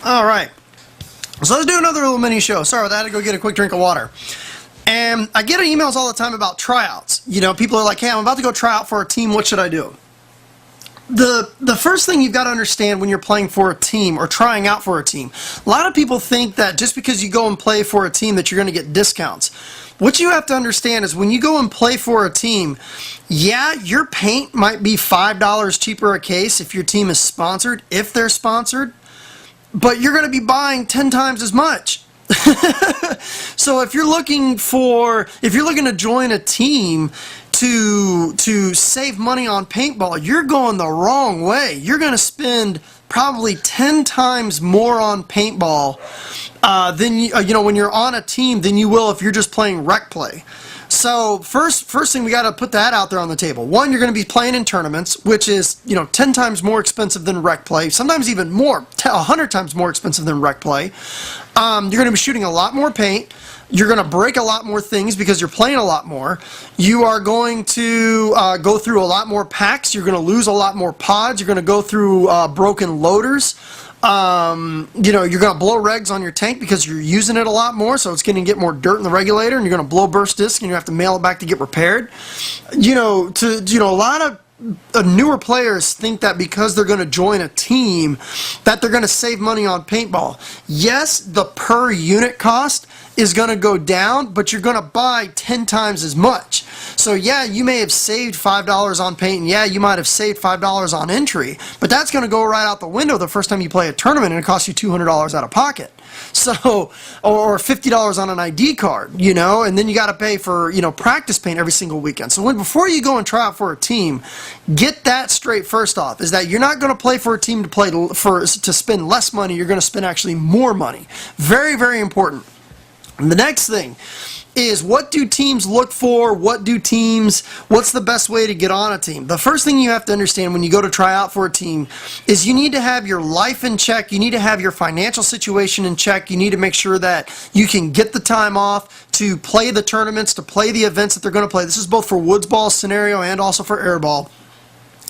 All right. So let's do another little mini show. Sorry, I had to go get a quick drink of water. And I get emails all the time about tryouts. You know, people are like, hey, I'm about to go try out for a team. What should I do? The first thing you've got to understand when you're playing for a team or trying out for a team, a lot of people think that just because you go and play for a team that you're going to get discounts. What you have to understand is when you go and play for a team, yeah, your paint might be $5 cheaper a case if your team is sponsored, if they're sponsored, but you're going to be buying 10 times as much. So if you're looking to join a team to save money on paintball, you're going the wrong way. You're going to spend probably 10 times more on paintball than when you're on a team than you will if you're just playing rec play. So first thing, we got to put that out there on the table. One, you're going to be playing in tournaments, which is 10 times more expensive than rec play. Sometimes even more, 100 times more expensive than rec play. You're going to be shooting a lot more paint. You're going to break a lot more things because you're playing a lot more. You are going to go through a lot more packs. You're going to lose a lot more pods. You're going to go through broken loaders. You're going to blow regs on your tank because you're using it a lot more, so it's going to get more dirt in the regulator, and you're going to blow burst disc, and you have to mail it back to get repaired. A lot of newer players think that because they're going to join a team that they're going to save money on paintball. Yes, the per unit cost is going to go down, but you're going to buy 10 times as much. So yeah, you may have saved $5 on paint, and yeah, you might have saved $5 on entry, but that's going to go right out the window the first time you play a tournament, and it costs you $200 out of pocket. So, or $50 on an ID card, and then you got to pay for, practice paint every single weekend. So before you go and try out for a team, get that straight first off, is that you're not going to play for a team to spend less money, you're going to spend actually more money. Very, very important. And the next thing is, what do teams look for? What's the best way to get on a team? The first thing you have to understand when you go to try out for a team is you need to have your life in check. You need to have your financial situation in check. You need to make sure that you can get the time off to play the tournaments, to play the events that they're going to play. This is both for woods ball scenario and also for airball.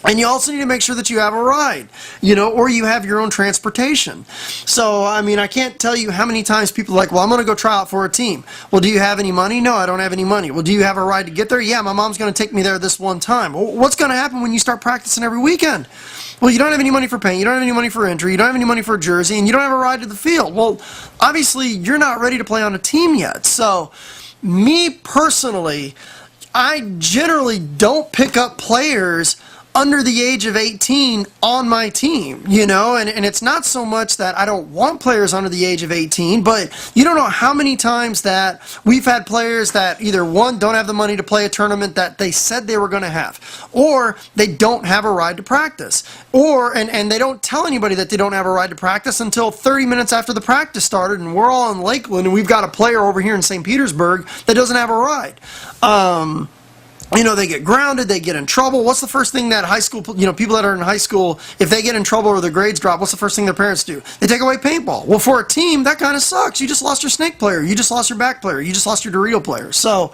And you also need to make sure that you have a ride, or you have your own transportation. So, I can't tell you how many times people are like, well, I'm going to go try out for a team. Well, do you have any money? No, I don't have any money. Well, do you have a ride to get there? Yeah, my mom's going to take me there this one time. Well, what's going to happen when you start practicing every weekend? Well, you don't have any money for paint, you don't have any money for entry, you don't have any money for a jersey, and you don't have a ride to the field. Well, obviously, you're not ready to play on a team yet. So, me personally, I generally don't pick up players under the age of 18 on my team, and it's not so much that I don't want players under the age of 18, but you don't know how many times that we've had players that either, one, don't have the money to play a tournament that they said they were going to have, or they don't have a ride to practice, and they don't tell anybody that they don't have a ride to practice until 30 minutes after the practice started, and we're all in Lakeland, and we've got a player over here in St. Petersburg that doesn't have a ride. They get grounded, they get in trouble. What's the first thing that high school, people that are in high school, if they get in trouble or their grades drop, what's the first thing their parents do? They take away paintball. Well, for a team, that kind of sucks. You just lost your snake player. You just lost your back player. You just lost your Dorito player. So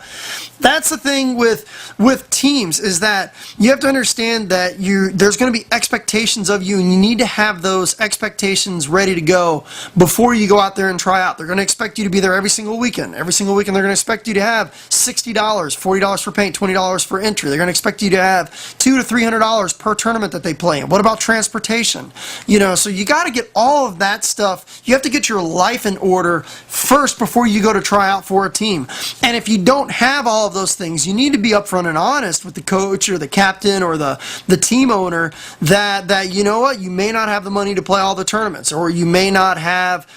that's the thing with teams, is that you have to understand that there's going to be expectations of you, and you need to have those expectations ready to go before you go out there and try out. They're going to expect you to be there every single weekend. Every single weekend, they're going to expect you to have $60, $40 for paint, $20 for entry. They're going to expect you to have $200 to $300 per tournament that they play in. What about transportation? So you got to get all of that stuff. You have to get your life in order first before you go to try out for a team. And if you don't have all of those things, you need to be upfront and honest with the coach or the captain or the team owner that you know what, you may not have the money to play all the tournaments, or you may not have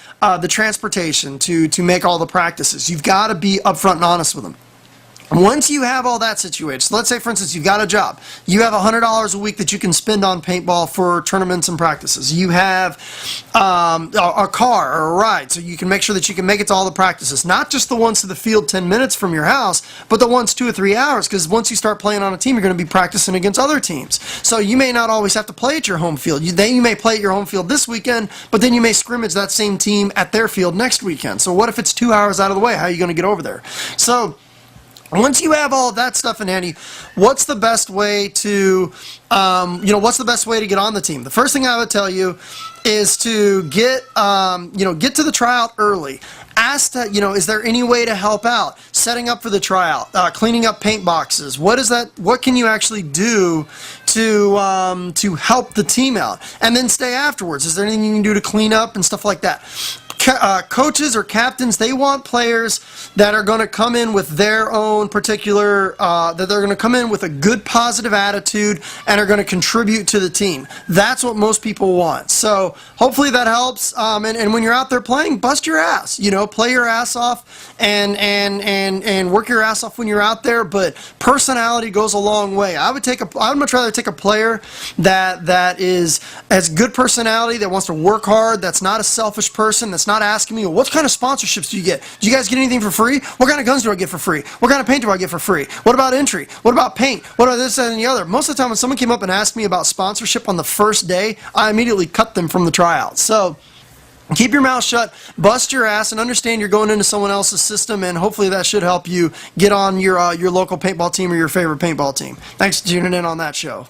the transportation to make all the practices. You've got to be upfront and honest with them. Once you have all that situated, so let's say, for instance, you've got a job. You have $100 a week that you can spend on paintball for tournaments and practices. You have a car or a ride, so you can make sure that you can make it to all the practices. Not just the ones to the field 10 minutes from your house, but the ones 2 or 3 hours, because once you start playing on a team, you're going to be practicing against other teams. So you may not always have to play at your home field. You may play at your home field this weekend, but then you may scrimmage that same team at their field next weekend. So what if it's 2 hours out of the way? How are you going to get over there? So Once you have all of that stuff in handy, what's the best way to, what's the best way to get on the team? The first thing I would tell you is to get to the tryout early. Ask that, is there any way to help out? Setting up for the tryout, cleaning up paint boxes. What can you actually do to help the team out? And then stay afterwards. Is there anything you can do to clean up and stuff like that? Coaches or captains, they want players that are going to come in with their own particular, that they're going to come in with a good positive attitude and are going to contribute to the team. That's what most people want. So hopefully that helps. And when you're out there playing, bust your ass. Play your ass off and work your ass off when you're out there. But personality goes a long way. I would much rather take a player that has good personality, that wants to work hard, that's not a selfish person, that's not asking me, well, what kind of sponsorships do you get? Do you guys get anything for free? What kind of guns do I get for free? What kind of paint do I get for free? What about entry? What about paint? What about this, that, and the other? Most of the time when someone came up and asked me about sponsorship on the first day, I immediately cut them from the tryout. So keep your mouth shut, bust your ass, and understand you're going into someone else's system, and hopefully that should help you get on your local paintball team or your favorite paintball team. Thanks for tuning in on that show.